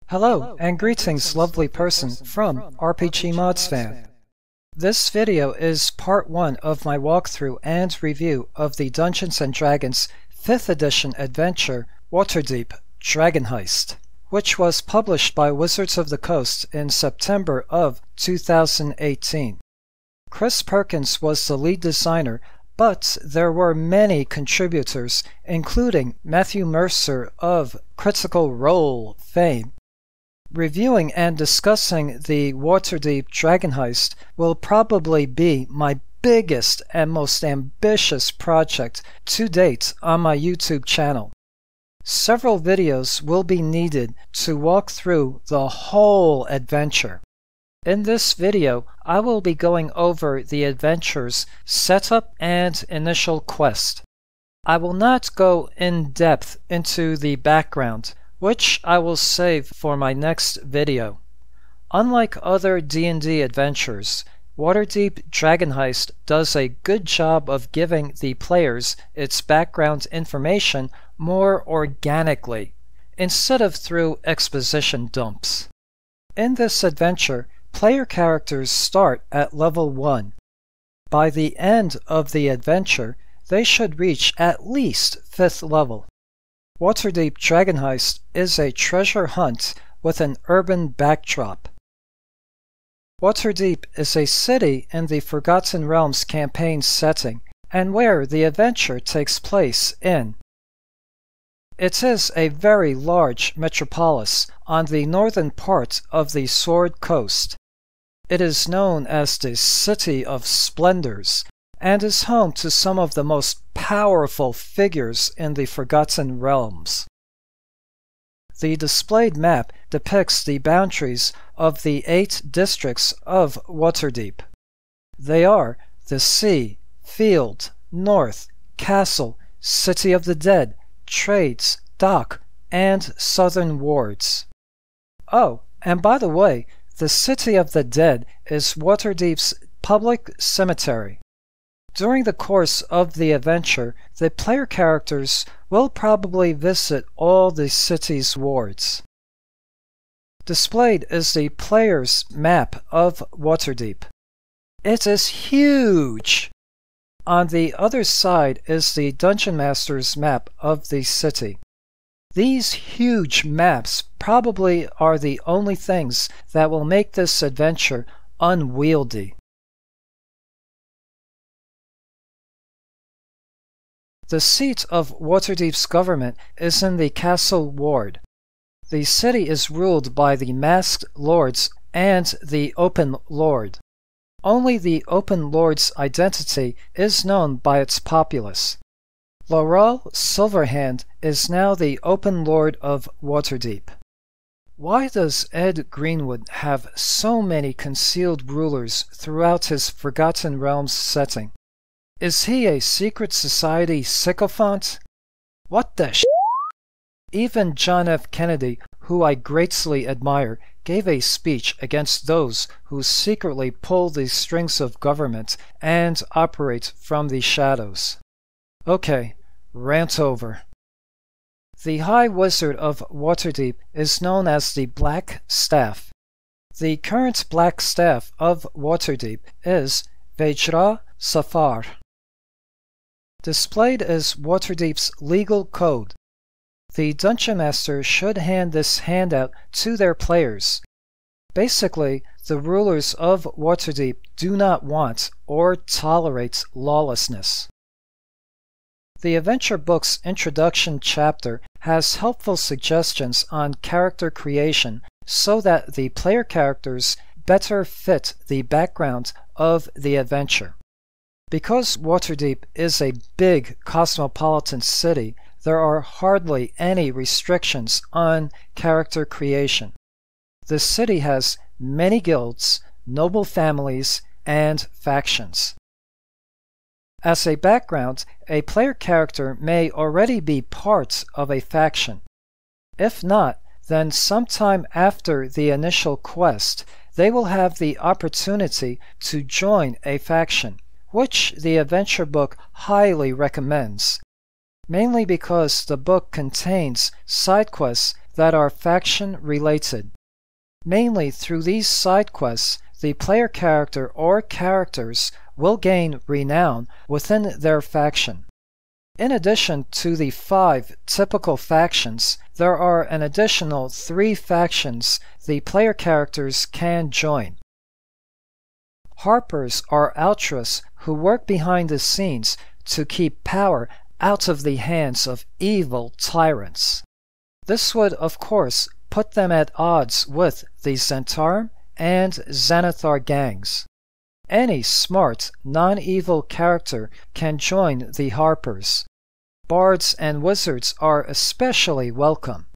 Hello and greetings, lovely person from RPGmodsFan. This video is part 1 of my walkthrough and review of the Dungeons & Dragons 5th edition adventure Waterdeep Dragon Heist, which was published by Wizards of the Coast in September of 2018. Chris Perkins was the lead designer, but there were many contributors, including Matthew Mercer of Critical Role fame. Reviewing and discussing the Waterdeep Dragon Heist will probably be my biggest and most ambitious project to date on my YouTube channel. Several videos will be needed to walk through the whole adventure. In this video, I will be going over the adventure's setup and initial quest. I will not go in depth into the background, which I will save for my next video. Unlike other D&D adventures, Waterdeep Dragon Heist does a good job of giving the players its background information more organically, instead of through exposition dumps. In this adventure, player characters start at level 1. By the end of the adventure, they should reach at least 5th level. Waterdeep Dragon Heist is a treasure hunt with an urban backdrop. Waterdeep is a city in the Forgotten Realms campaign setting, and where the adventure takes place in. It is a very large metropolis on the northern part of the Sword Coast. It is known as the City of Splendors, and is home to some of the most powerful figures in the Forgotten Realms. The displayed map depicts the boundaries of the 8 districts of Waterdeep. They are the Sea, Field, North, Castle, City of the Dead, Trades, Dock, and Southern Wards. Oh, and by the way, the City of the Dead is Waterdeep's public cemetery. During the course of the adventure, the player characters will probably visit all the city's wards. Displayed is the player's map of Waterdeep. It is huge! On the other side is the Dungeon Master's map of the city. These huge maps probably are the only things that will make this adventure unwieldy. The seat of Waterdeep's government is in the Castle Ward. The city is ruled by the Masked Lords and the Open Lord. Only the Open Lord's identity is known by its populace. Laurel Silverhand is now the Open Lord of Waterdeep. Why does Ed Greenwood have so many concealed rulers throughout his Forgotten Realms setting? Is he a secret society sycophant? What the sh*? Even John F. Kennedy, who I greatly admire, gave a speech against those who secretly pull the strings of government and operate from the shadows. Okay, rant over. The High Wizard of Waterdeep is known as the Black Staff. The current Black Staff of Waterdeep is Vajra Safar. Displayed is Waterdeep's legal code. The Dungeon Master should hand this handout to their players. Basically, the rulers of Waterdeep do not want or tolerate lawlessness. The adventure book's introduction chapter has helpful suggestions on character creation so that the player characters better fit the background of the adventure. Because Waterdeep is a big cosmopolitan city, there are hardly any restrictions on character creation. The city has many guilds, noble families, and factions. As a background, a player character may already be part of a faction. If not, then sometime after the initial quest, they will have the opportunity to join a faction, which the adventure book highly recommends, mainly because the book contains side quests that are faction-related. Mainly through these side quests, the player character or characters will gain renown within their faction. In addition to the 5 typical factions, there are an additional 3 factions the player characters can join. Harpers are altruists who work behind the scenes to keep power out of the hands of evil tyrants. This would, of course, put them at odds with the Zhentarim and Xanathar gangs. Any smart, non-evil character can join the Harpers. Bards and wizards are especially welcome.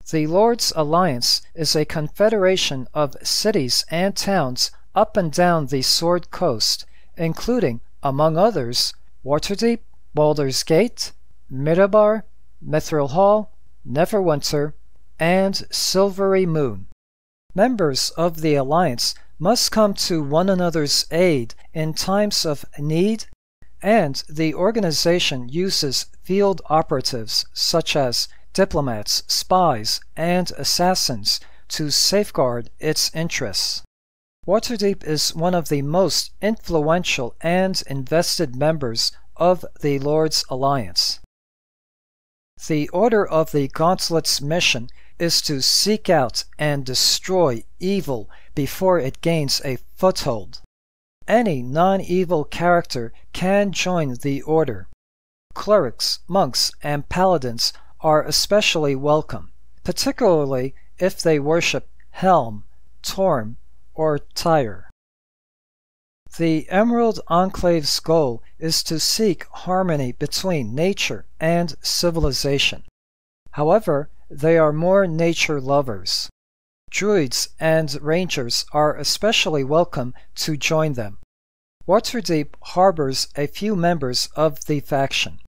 The Lord's Alliance is a confederation of cities and towns up and down the Sword Coast, including, among others, Waterdeep, Baldur's Gate, Mirabar, Mithril Hall, Neverwinter, and Silvery Moon. Members of the Alliance must come to one another's aid in times of need, and the organization uses field operatives such as diplomats, spies, and assassins to safeguard its interests. Waterdeep is one of the most influential and invested members of the Lord's Alliance. The Order of the Gauntlet's mission is to seek out and destroy evil before it gains a foothold. Any non-evil character can join the Order. Clerics, monks, and paladins are especially welcome, particularly if they worship Helm, Torm, or Tyre. The Emerald Enclave's goal is to seek harmony between nature and civilization. However, they are more nature lovers. Druids and rangers are especially welcome to join them. Waterdeep harbors a few members of the faction.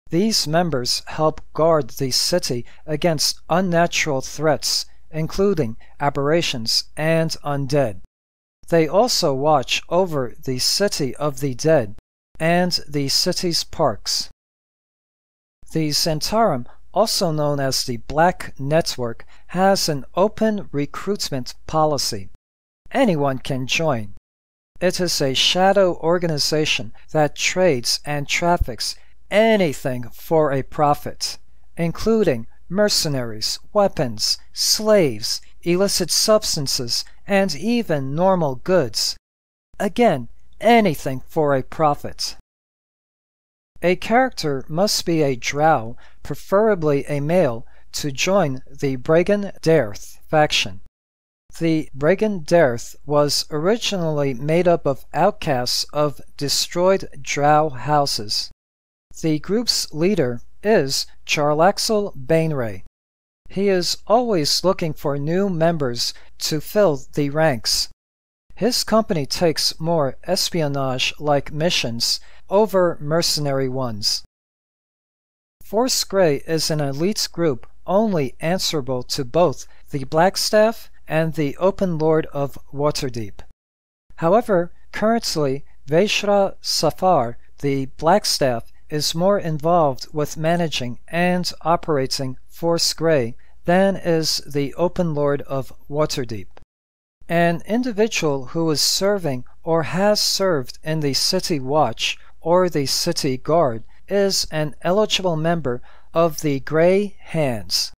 These members help guard the city against unnatural threats, including aberrations and undead. They also watch over the City of the Dead and the city's parks. The Zhentarim, also known as the Black Network, has an open recruitment policy. Anyone can join. It is a shadow organization that trades and traffics anything for a profit, including mercenaries, weapons, slaves, illicit substances, and even normal goods. Again, anything for a profit. A character must be a drow, preferably a male, to join the Bregan Daerth faction. The Bregan Daerth was originally made up of outcasts of destroyed drow houses. The group's leader is Jarlaxle Bainray. He is always looking for new members to fill the ranks. His company takes more espionage-like missions over mercenary ones. Force Grey is an elite group only answerable to both the Blackstaff and the Open Lord of Waterdeep. However, currently Veshra Safar, the Blackstaff, is more involved with managing and operating Force Grey than is the Open Lord of Waterdeep. An individual who is serving or has served in the City Watch or the City Guard is an eligible member of the Grey Hands.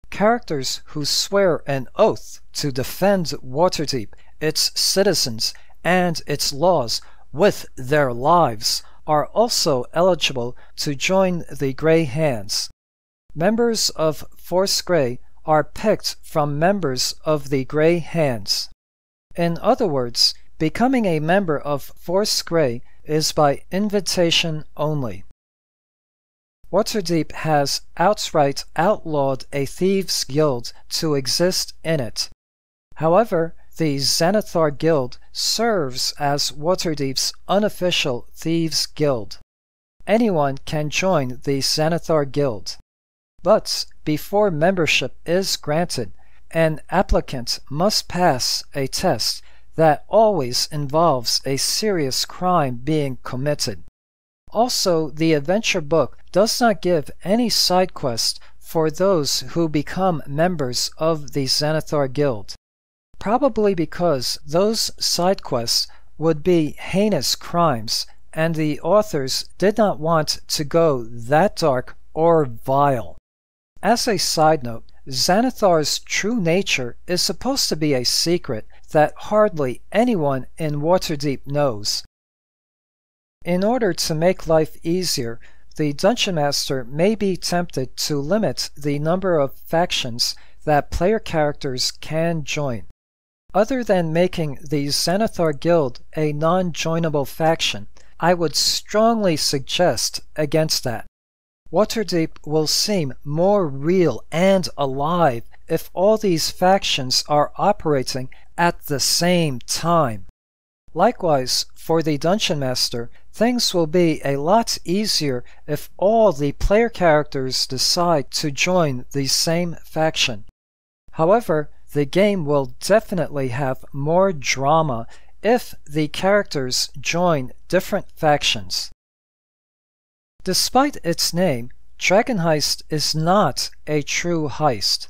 Characters who swear an oath to defend Waterdeep, its citizens, and its laws with their lives are also eligible to join the Grey Hands. Members of Force Grey are picked from members of the Grey Hands. In other words, becoming a member of Force Grey is by invitation only. Waterdeep has outright outlawed a thieves' guild to exist in it. However, the Xanathar Guild serves as Waterdeep's unofficial thieves' guild. Anyone can join the Xanathar Guild. But before membership is granted, an applicant must pass a test that always involves a serious crime being committed. Also, the adventure book does not give any side quest for those who become members of the Xanathar Guild, probably because those side quests would be heinous crimes and the authors did not want to go that dark or vile. As a side note, Xanathar's true nature is supposed to be a secret that hardly anyone in Waterdeep knows. In order to make life easier, the Dungeon Master may be tempted to limit the number of factions that player characters can join. Other than making the Xanathar Guild a non-joinable faction, I would strongly suggest against that. Waterdeep will seem more real and alive if all these factions are operating at the same time. Likewise, for the Dungeon Master, things will be a lot easier if all the player characters decide to join the same faction. However, the game will definitely have more drama if the characters join different factions. Despite its name, Dragon Heist is not a true heist.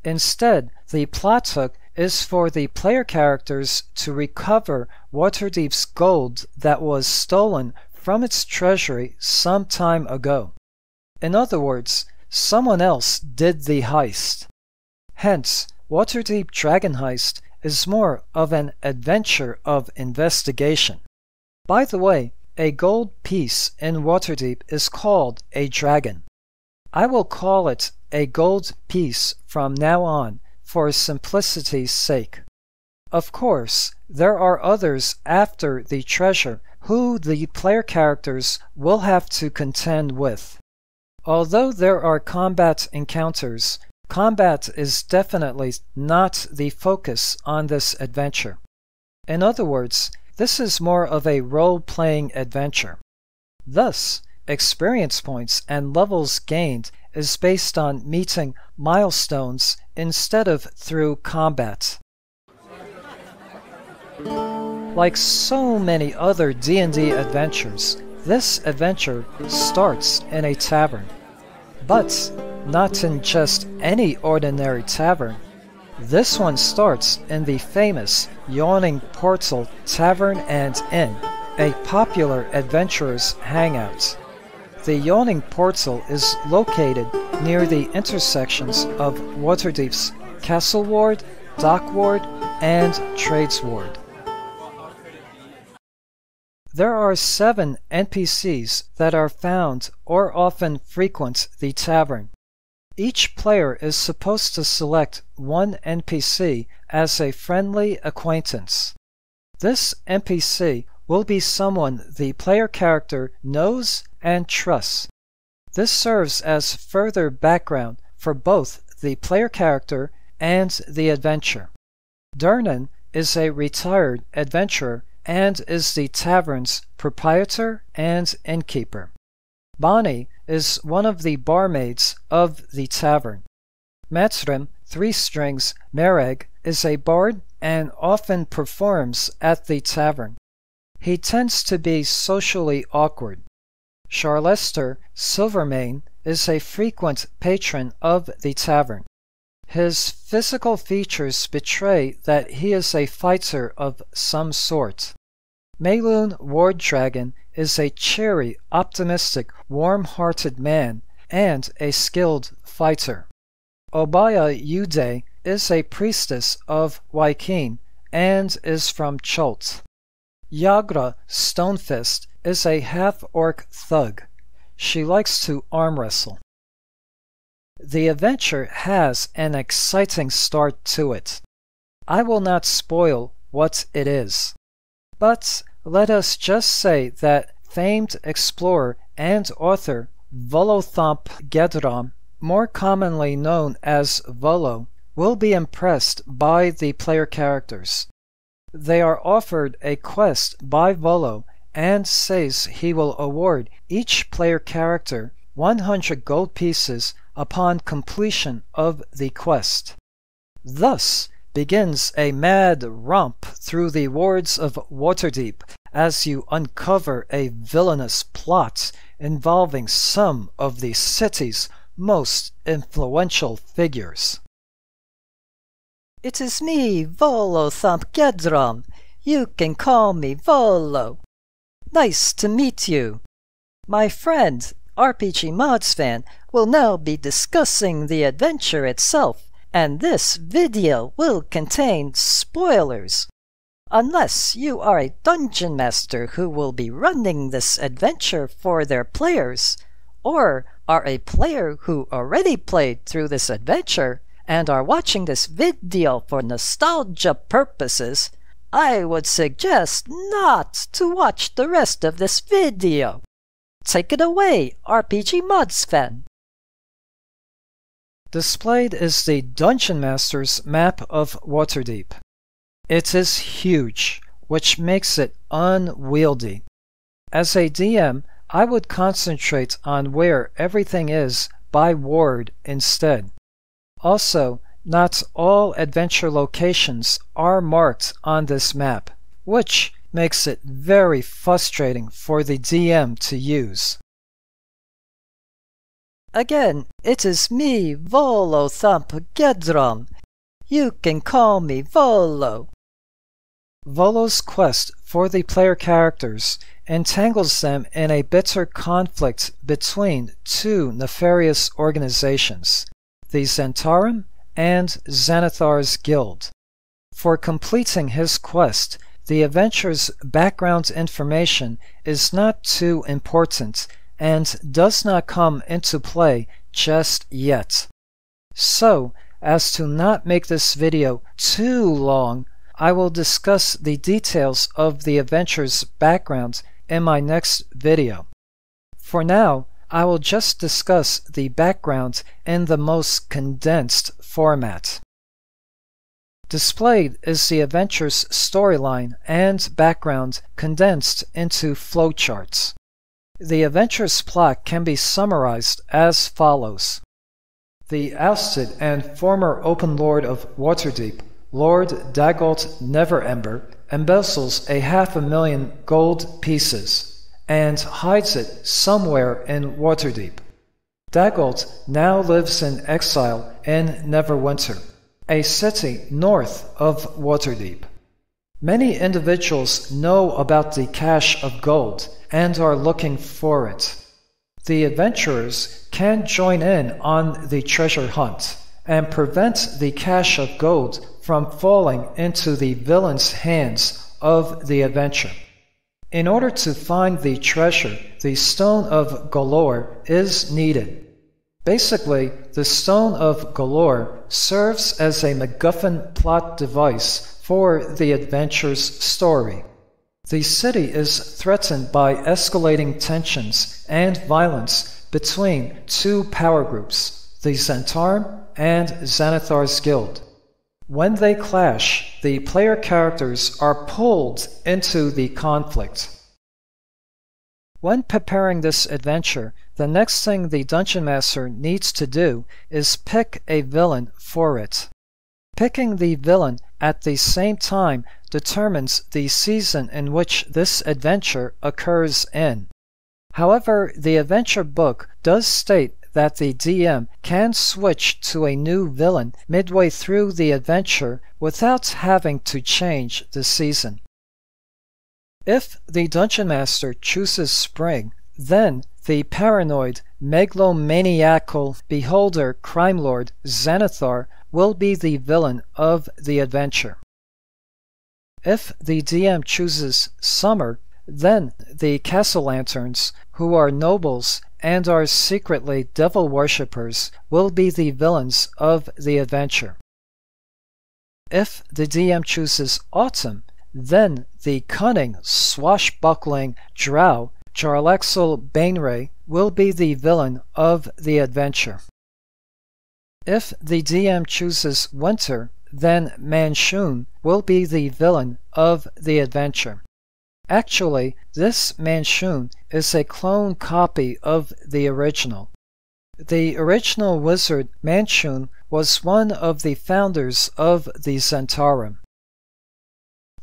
Instead, the plot hook is for the player characters to recover Waterdeep's gold that was stolen from its treasury some time ago. In other words, someone else did the heist. Hence, Waterdeep Dragon Heist is more of an adventure of investigation. By the way, a gold piece in Waterdeep is called a dragon. I will call it a gold piece from now on for simplicity's sake. Of course, there are others after the treasure who the player characters will have to contend with. Although there are combat encounters, combat is definitely not the focus on this adventure. In other words, this is more of a role-playing adventure. Thus, experience points and levels gained is based on meeting milestones instead of through combat. Like so many other D&D adventures, this adventure starts in a tavern. But not in just any ordinary tavern. This one starts in the famous Yawning Portal Tavern and Inn, a popular adventurers' hangout. The Yawning Portal is located near the intersections of Waterdeep's Castle Ward, Dock Ward, and Trades Ward. There are 7 NPCs that are found or often frequent the tavern. Each player is supposed to select one NPC as a friendly acquaintance. This NPC will be someone the player character knows and trusts. This serves as further background for both the player character and the adventure. Durnan is a retired adventurer and is the tavern's proprietor and innkeeper. Bonnie is one of the barmaids of the tavern. Matrim, 3 Strings Mereg, is a bard and often performs at the tavern. He tends to be socially awkward. Charlester, Silvermane, is a frequent patron of the tavern. His physical features betray that he is a fighter of some sort. Mayloon Warddragon is a cheery, optimistic, warm-hearted man and a skilled fighter. Obaya Uday is a priestess of Wykeen and is from Cholt. Yagra Stonefist is a half-orc thug. She likes to arm wrestle. The adventure has an exciting start to it. I will not spoil what it is. But let us just say that famed explorer and author Volothomp Gedram, more commonly known as Volo, will be impressed by the player characters. They are offered a quest by Volo and says he will award each player character 100 gold pieces upon completion of the quest. Thus begins a mad romp through the wards of Waterdeep as you uncover a villainous plot involving some of the city's most influential figures. It is me, Volo Thumpgedrum. You can call me Volo. Nice to meet you. My friend, RPGmodsFan, will now be discussing the adventure itself, and this video will contain spoilers. Unless you are a dungeon master who will be running this adventure for their players, or are a player who already played through this adventure and are watching this video for nostalgia purposes, I would suggest not to watch the rest of this video. Take it away, RPGmodsFan. Displayed is the Dungeon Master's map of Waterdeep. It is huge, which makes it unwieldy. As a DM, I would concentrate on where everything is by ward instead. Also, not all adventure locations are marked on this map, which makes it very frustrating for the DM to use. Again, it is me, Volo Thumpgedrum. You can call me Volo. Volo's quest for the player characters entangles them in a bitter conflict between two nefarious organizations, the Zhentarim and Xanathar's Guild. For completing his quest, the adventure's background information is not too important and does not come into play just yet. So, as to not make this video too long, I will discuss the details of the adventure's background in my next video. For now, I will just discuss the background in the most condensed format. Displayed is the adventure's storyline and background condensed into flowcharts. The adventure's plot can be summarized as follows. The ousted and former open lord of Waterdeep, Lord Dagult Neverember, embezzles 500,000 gold pieces and hides it somewhere in Waterdeep. Dagult now lives in exile in Neverwinter, a city north of Waterdeep. Many individuals know about the cache of gold and are looking for it. The adventurers can join in on the treasure hunt and prevent the cache of gold from falling into the villain's hands of the adventure. In order to find the treasure, the Stone of Galore is needed. Basically, the Stone of Galore serves as a MacGuffin plot device for the adventure's story. The city is threatened by escalating tensions and violence between two power groups, the Zhentarim and Xanathar's Guild. When they clash, the player characters are pulled into the conflict. When preparing this adventure, the next thing the Dungeon Master needs to do is pick a villain for it. Picking the villain at the same time determines the season in which this adventure occurs in. However, the adventure book does state that the DM can switch to a new villain midway through the adventure without having to change the season. If the Dungeon Master chooses Spring, then the paranoid, megalomaniacal beholder crime lord Xanathar will be the villain of the adventure. If the DM chooses Summer, then the Castle Lanterns, who are nobles and are secretly devil worshippers, will be the villains of the adventure. If the DM chooses Autumn, then the cunning, swashbuckling drow, Jarlaxle Bainray, will be the villain of the adventure. If the DM chooses Winter, then Manchun will be the villain of the adventure. Actually, this Manchun is a clone copy of the original. The original wizard Manchun was one of the founders of the Zhentarim.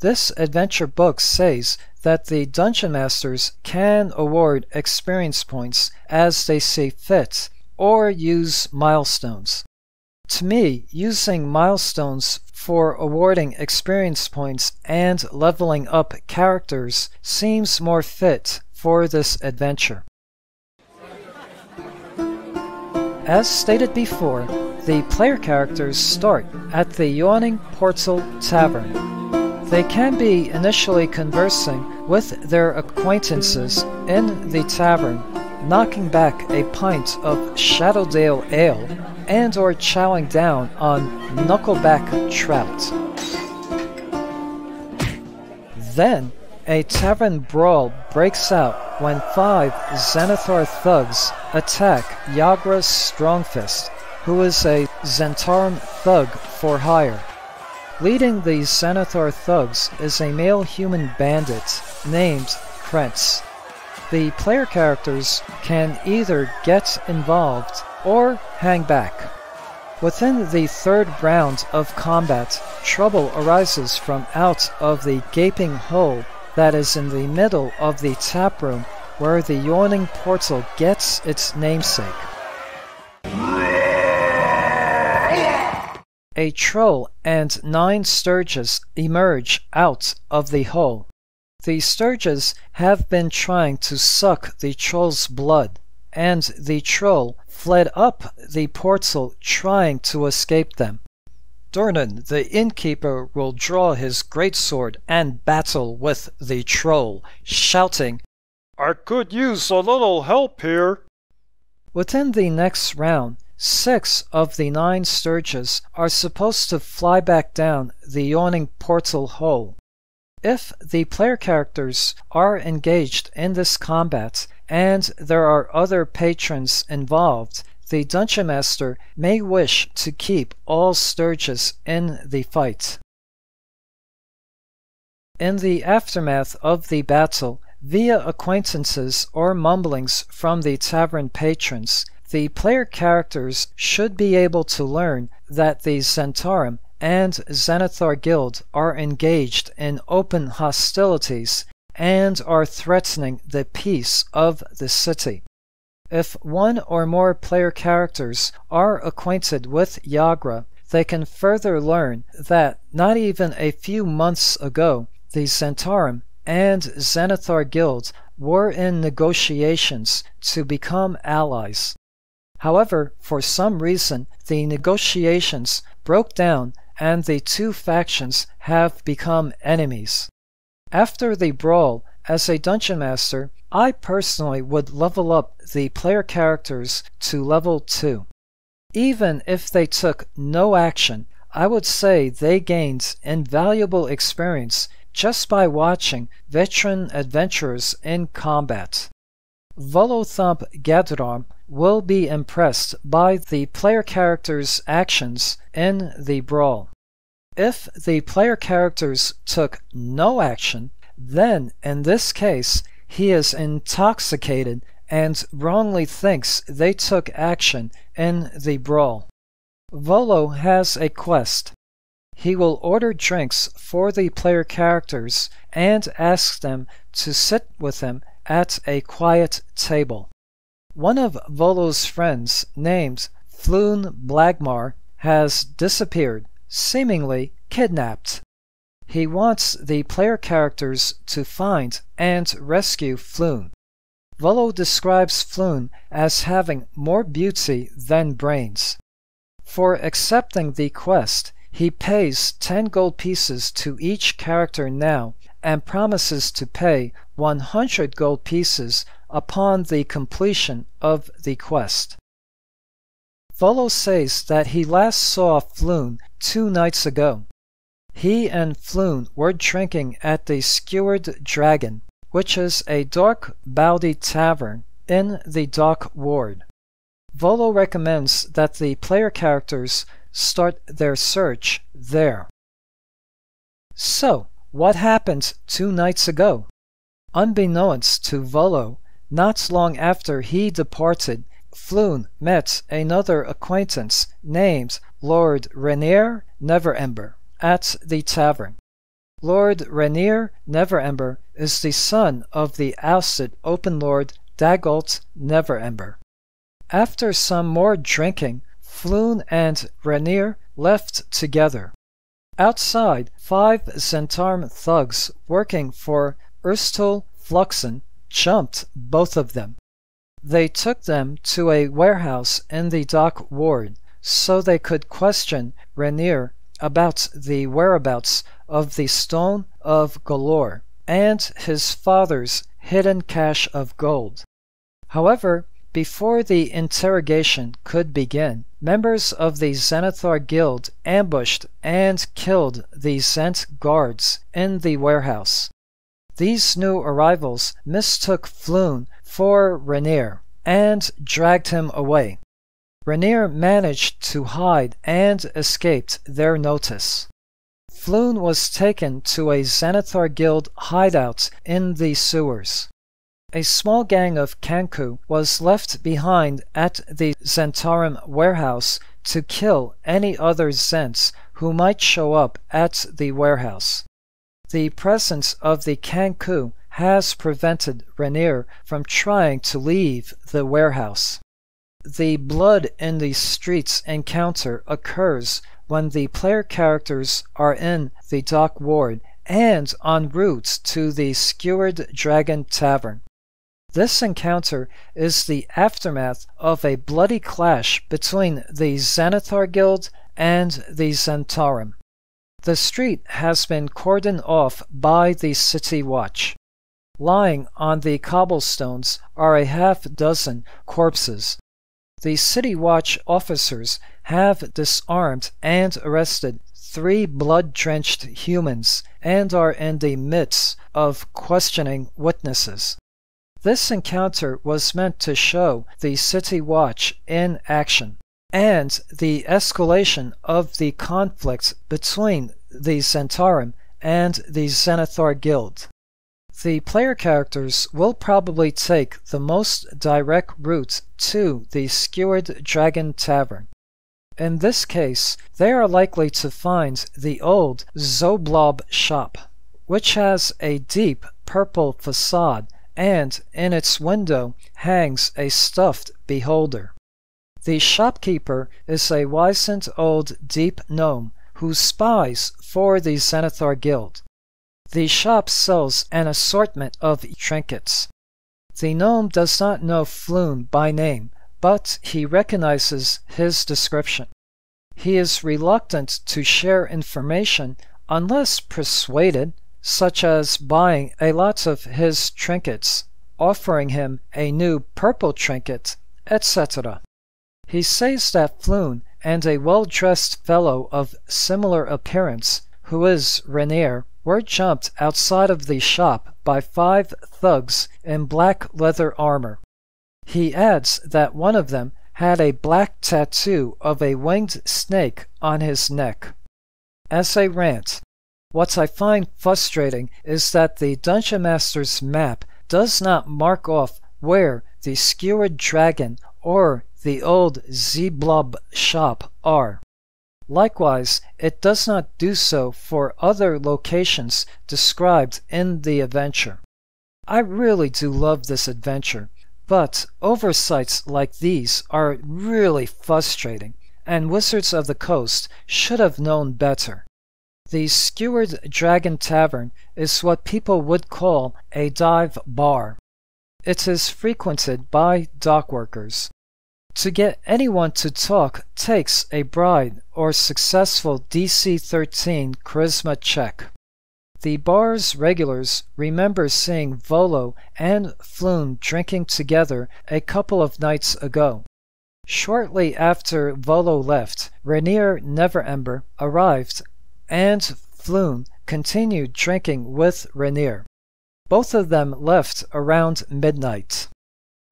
This adventure book says that the Dungeon Masters can award experience points as they see fit, or use milestones. To me, using milestones for awarding experience points and leveling up characters seems more fit for this adventure. As stated before, the player characters start at the Yawning Portal Tavern. They can be initially conversing with their acquaintances in the tavern, knocking back a pint of Shadowdale ale and or chowing down on knuckleback trout. Then, a tavern brawl breaks out when 5 Xanathar thugs attack Yagra's Strongfist, who is a Zentarum thug for hire. Leading the Xanathar thugs is a male human bandit named Krentz. The player characters can either get involved or hang back. Within the 3rd round of combat, trouble arises from out of the gaping hole that is in the middle of the taproom where the Yawning Portal gets its namesake. A troll and 9 sturges emerge out of the hole. The sturges have been trying to suck the troll's blood, and the troll fled up the portal trying to escape them. Durnan, the innkeeper, will draw his greatsword and battle with the troll, shouting, "I could use a little help here." Within the next round, 6 of the 9 sturges are supposed to fly back down the Yawning Portal hole. If the player characters are engaged in this combat and there are other patrons involved, the Dungeon Master may wish to keep all sturges in the fight. In the aftermath of the battle, via acquaintances or mumblings from the tavern patrons, the player characters should be able to learn that the Zentarum and Xanathar Guild are engaged in open hostilities and are threatening the peace of the city. If one or more player characters are acquainted with Yagra, they can further learn that not even a few months ago, the Zentarum and Xanathar Guild were in negotiations to become allies. However, for some reason, the negotiations broke down and the 2 factions have become enemies. After the brawl, as a Dungeon Master, I personally would level up the player characters to level 2. Even if they took no action, I would say they gained invaluable experience just by watching veteran adventurers in combat. Volothump Gadram will be impressed by the player character's actions in the brawl. If the player characters took no action, then in this case he is intoxicated and wrongly thinks they took action in the brawl. Volo has a quest. He will order drinks for the player characters and ask them to sit with him at a quiet table. One of Volo's friends, named Floon Blagmar, has disappeared, seemingly kidnapped. He wants the player characters to find and rescue Floon. Volo describes Floon as having more beauty than brains. For accepting the quest, he pays 10 gold pieces to each character now and promises to pay 100 gold pieces upon the completion of the quest. Volo says that he last saw Floon 2 nights ago. He and Floon were drinking at the Skewered Dragon, which is a dark bawdy tavern in the Dock Ward. Volo recommends that the player characters start their search there. So, what happened 2 nights ago? Unbeknownst to Volo, not long after he departed, Floon met another acquaintance named Lord Rainier Neverember at the tavern. Lord Rainier Neverember is the son of the ousted Open Lord Dagult Neverember. After some more drinking, Floon and Rainier left together. Outside, 5 Zentarum thugs working for Erstul Fluxen jumped both of them. They took them to a warehouse in the dock ward so they could question Rainier about the whereabouts of the Stone of Galore and his father's hidden cache of gold. However, before the interrogation could begin, members of the Zenithar Guild ambushed and killed the Zent guards in the warehouse. These new arrivals mistook Floon for Rainier and dragged him away. Rainier managed to hide and escaped their notice. Floon was taken to a Zenithar Guild hideout in the sewers. A small gang of Kanku was left behind at the Zentarum warehouse to kill any other Zents who might show up at the warehouse. The presence of the Kanku has prevented Rainier from trying to leave the warehouse. The blood in the streets encounter occurs when the player characters are in the dock ward and en route to the Skewered Dragon Tavern. This encounter is the aftermath of a bloody clash between the Zenithar Guild and the Zentarum. The street has been cordoned off by the City Watch. Lying on the cobblestones are a half-dozen corpses. The City Watch officers have disarmed and arrested 3 blood-drenched humans and are in the midst of questioning witnesses. This encounter was meant to show the City Watch in action and the escalation of the conflict between the Zentarum and the Zenithar Guild. The player characters will probably take the most direct route to the Skewered Dragon Tavern. In this case, they are likely to find the old Zoblob shop, which has a deep purple facade and in its window hangs a stuffed beholder. The shopkeeper is a wizened old deep gnome who spies for the Zenithar Guild. The shop sells an assortment of trinkets. The gnome does not know Floon by name, but he recognizes his description. He is reluctant to share information unless persuaded, such as buying a lot of his trinkets, offering him a new purple trinket, etc. He says that Floon and a well-dressed fellow of similar appearance, who is Rainier, were jumped outside of the shop by 5 thugs in black leather armor. He adds that one of them had a black tattoo of a winged snake on his neck. As a rant, what I find frustrating is that the Dungeon Master's map does not mark off where the Skewered Dragon or the old Zoblob shop are. Likewise, it does not do so for other locations described in the adventure. I really do love this adventure, but oversights like these are really frustrating, and Wizards of the Coast should have known better. The Skewered Dragon Tavern is what people would call a dive bar. It is frequented by dockworkers. To get anyone to talk takes a bribe or successful DC 13 charisma check. The bar's regulars remember seeing Volo and Floon drinking together a couple of nights ago. Shortly after Volo left, Rainier Neverember arrived, and Floon continued drinking with Rainier. Both of them left around midnight.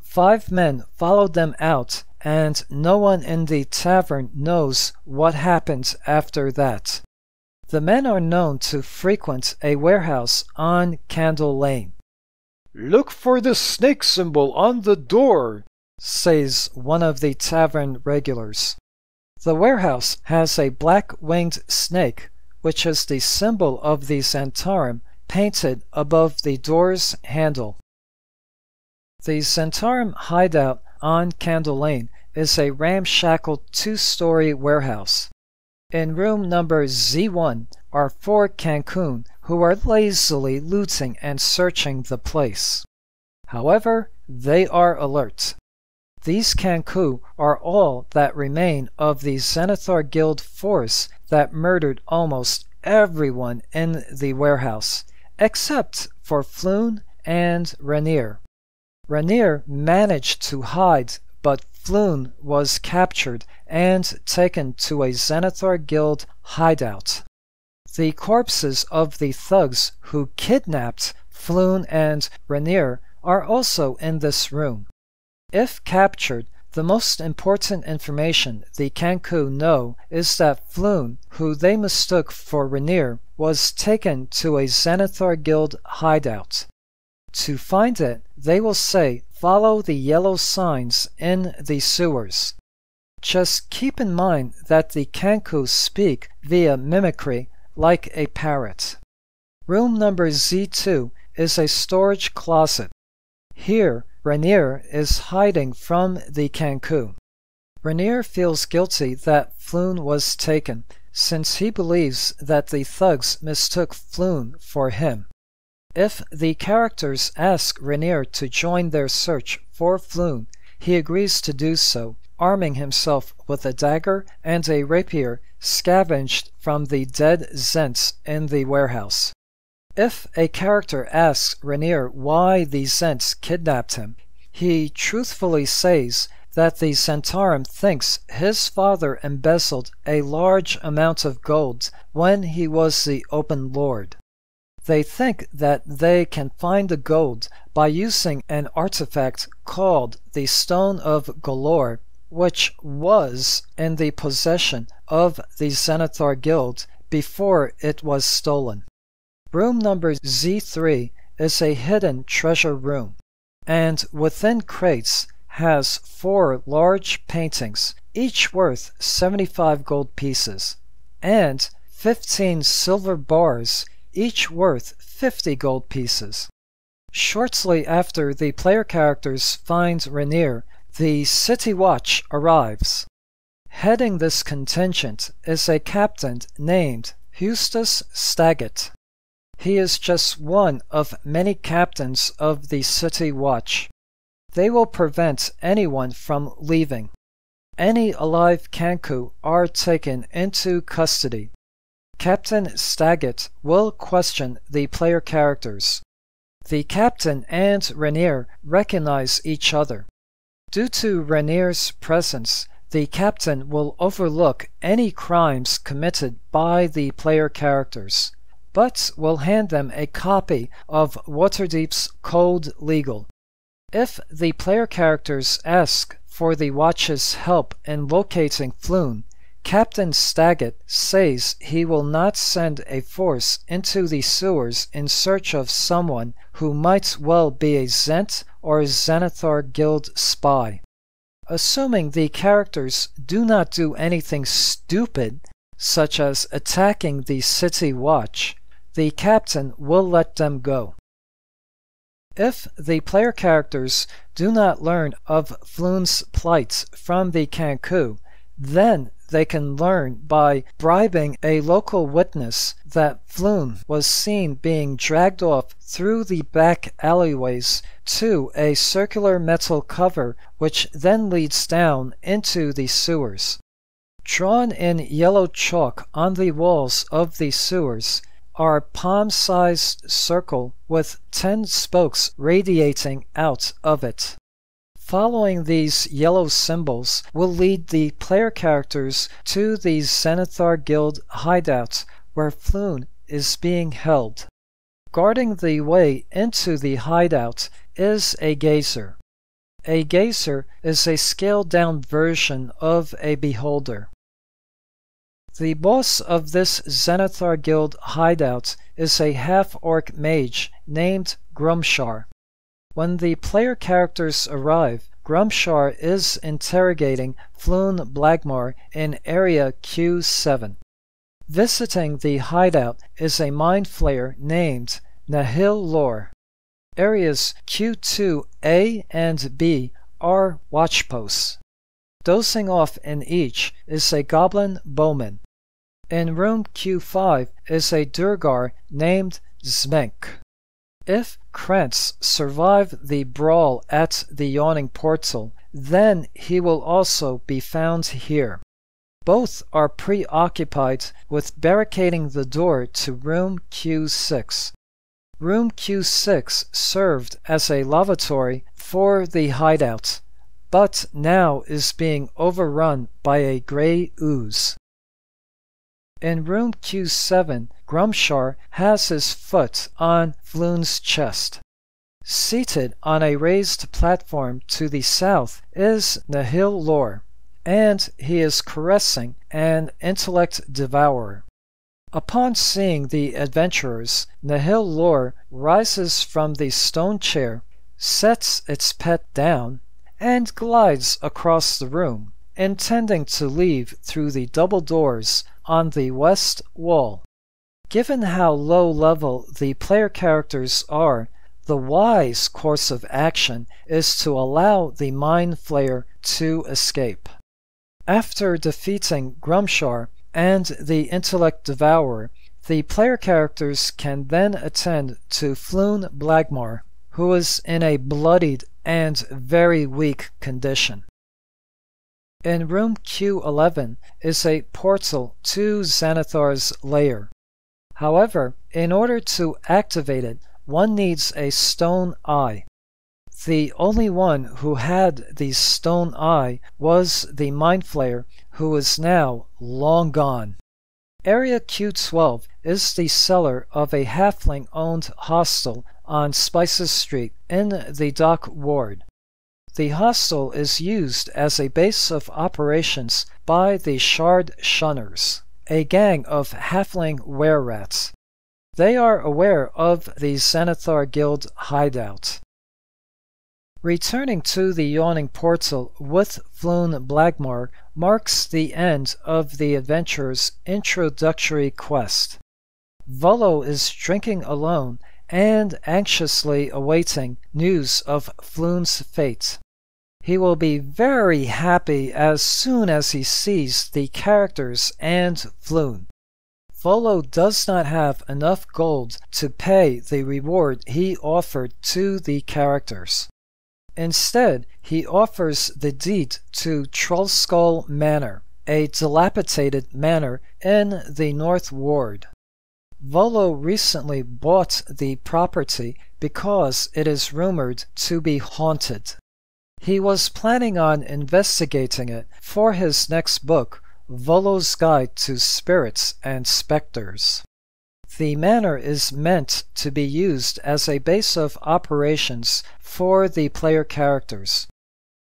5 men followed them out, and no one in the tavern knows what happened after that. The men are known to frequent a warehouse on Candle Lane. "Look for the snake symbol on the door," says one of the tavern regulars. The warehouse has a black-winged snake, which is the symbol of the Zentarum, painted above the door's handle. The Zentarum hideout on Candle Lane is a ramshackle 2-story warehouse. In room number Z1 are 4 Cancun who are lazily looting and searching the place. However, they are alert. These Cancun are all that remain of the Xanathar Guild force that murdered almost everyone in the warehouse, except for Floon and Rainier. Rainier managed to hide, but Floon was captured and taken to a Xanathar Guild hideout. The corpses of the thugs who kidnapped Floon and Rainier are also in this room. If captured, the most important information the Cancun know is that Floon, who they mistook for Rainier, was taken to a Xanathar Guild hideout. To find it, they will say, "Follow the yellow signs in the sewers." Just keep in mind that the Cancun speak via mimicry like a parrot. Room number Z2 is a storage closet. Here, Rainier is hiding from the Cancun. Rainier feels guilty that Floon was taken, since he believes that the thugs mistook Floon for him. If the characters ask Rainier to join their search for Floon, he agrees to do so, arming himself with a dagger and a rapier scavenged from the dead Zents in the warehouse. If a character asks Rainier why the Zents kidnapped him, he truthfully says that the Zentarum thinks his father embezzled a large amount of gold when he was the Open Lord. They think that they can find the gold by using an artifact called the Stone of Golor, which was in the possession of the Xanathar Guild before it was stolen. Room number Z3 is a hidden treasure room, and within crates has 4 large paintings, each worth 75 gold pieces, and 15 silver bars, each worth 50 gold pieces. Shortly after the player characters find Rainier, the City Watch arrives. Heading this contingent is a captain named Eustace Staggett. He is just one of many captains of the City Watch. They will prevent anyone from leaving. Any alive Cancun are taken into custody. Captain Staggett will question the player characters. The captain and Rainier recognize each other. Due to Rainier's presence, the captain will overlook any crimes committed by the player characters, but will hand them a copy of Waterdeep's Code Legal. If the player characters ask for the Watch's help in locating Floon, Captain Staggett says he will not send a force into the sewers in search of someone who might well be a Zent or Xanathar Guild spy. Assuming the characters do not do anything stupid, such as attacking the City Watch, the captain will let them go. If the player characters do not learn of Floon's plight from the Cancun, then they can learn by bribing a local witness that Floon was seen being dragged off through the back alleyways to a circular metal cover which then leads down into the sewers. Drawn in yellow chalk on the walls of the sewers are palm-sized circle with 10 spokes radiating out of it. Following these yellow symbols will lead the player characters to the Xanathar Guild hideout where Floon is being held. Guarding the way into the hideout is a gazer. A gazer is a scaled-down version of a beholder. The boss of this Xanathar Guild hideout is a half-orc mage named Grumshar. When the player characters arrive, Grumshar is interrogating Floon Blagmar in Area Q7. Visiting the hideout is a mind flayer named Nahil Lore. Areas Q2A and B are watch posts. Dozing off in each is a goblin bowman. In room Q5 is a Durgar named Zmenk. If Krentz survived the brawl at the Yawning Portal, then he will also be found here. Both are preoccupied with barricading the door to room Q6. Room Q6 served as a lavatory for the hideout, but now is being overrun by a gray ooze. In room Q7, Grumshar has his foot on Floon's chest. Seated on a raised platform to the south is Nihil Lore, and he is caressing an intellect devourer. Upon seeing the adventurers, Nihil Lore rises from the stone chair, sets its pet down, and glides across the room, intending to leave through the double doors on the west wall. Given how low level the player characters are, the wise course of action is to allow the Mind Flayer to escape. After defeating Grumshar and the Intellect Devourer, the player characters can then attend to Floon Blagmar, who is in a bloodied and very weak condition. In room Q11 is a portal to Xanathar's lair. However, in order to activate it, one needs a stone eye. The only one who had the stone eye was the Mind Flayer, who is now long gone. Area Q12 is the cellar of a halfling-owned hostel on Spices Street in the Dock Ward. The hostel is used as a base of operations by the Shard Shunners, a gang of halfling were-rats. They are aware of the Xanathar Guild hideout. Returning to the Yawning Portal with Floon Blagmar marks the end of the adventurer's introductory quest. Volo is drinking alone and anxiously awaiting news of Floon's fate. He will be very happy as soon as he sees the characters and Floon. Volo does not have enough gold to pay the reward he offered to the characters. Instead, he offers the deed to Trollskull Manor, a dilapidated manor in the North Ward. Volo recently bought the property because it is rumored to be haunted. He was planning on investigating it for his next book, Volo's Guide to Spirits and Specters. The manor is meant to be used as a base of operations for the player characters.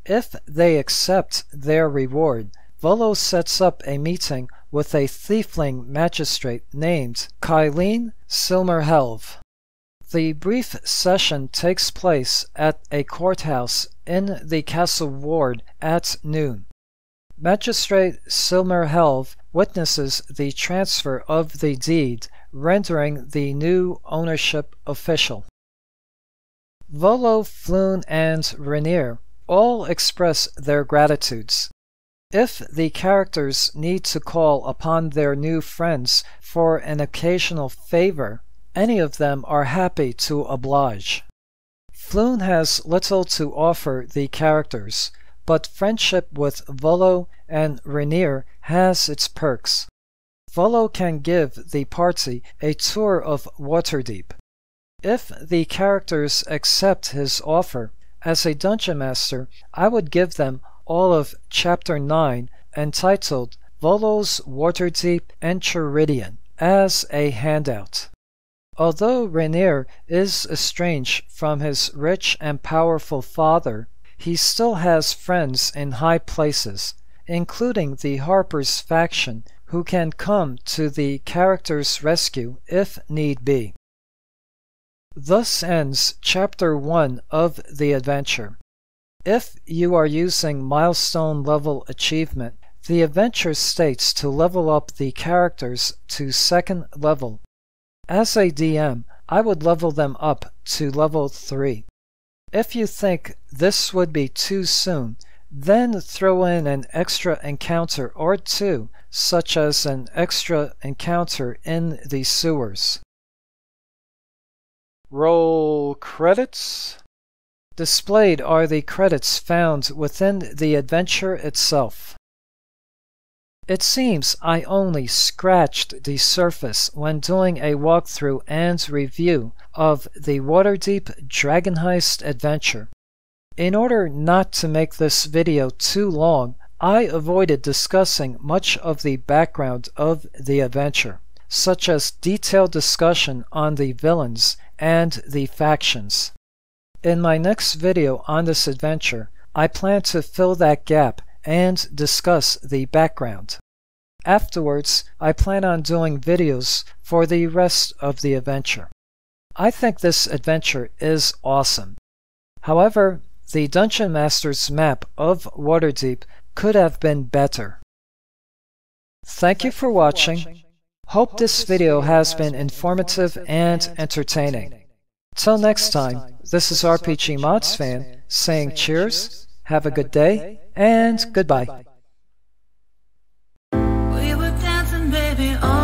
If they accept their reward, Volo sets up a meeting with a thiefling magistrate named Kylene Silmerhelv. The brief session takes place at a courthouse in the Castle Ward at noon. Magistrate Silmerhelv witnesses the transfer of the deed, rendering the new ownership official. Volo, Floon, and Rainier all express their gratitudes. If the characters need to call upon their new friends for an occasional favor, any of them are happy to oblige. Floon has little to offer the characters, but friendship with Volo and Rainier has its perks. Volo can give the party a tour of Waterdeep. If the characters accept his offer, as a dungeon master, I would give them all of Chapter 9, entitled Volo's Waterdeep Enchiridion, as a handout. Although Rainier is estranged from his rich and powerful father, he still has friends in high places, including the Harper's faction, who can come to the character's rescue if need be. Thus ends Chapter 1 of the adventure. If you are using milestone level achievement, the adventure states to level up the characters to 2nd level. As a DM, I would level them up to level 3. If you think this would be too soon, then throw in an extra encounter or two, such as an extra encounter in the sewers. Roll credits. Displayed are the credits found within the adventure itself. It seems I only scratched the surface when doing a walkthrough and review of the Waterdeep Dragon Heist adventure. In order not to make this video too long, I avoided discussing much of the background of the adventure, such as detailed discussion on the villains and the factions. In my next video on this adventure, I plan to fill that gap and discuss the background. Afterwards, I plan on doing videos for the rest of the adventure. I think this adventure is awesome. However, the Dungeon Master's map of Waterdeep could have been better. Thank you for watching. Hope this video has been informative and entertaining. Till next time, this is RPGmodsFan saying cheers, have a good day, and goodbye. We were dancing, baby, all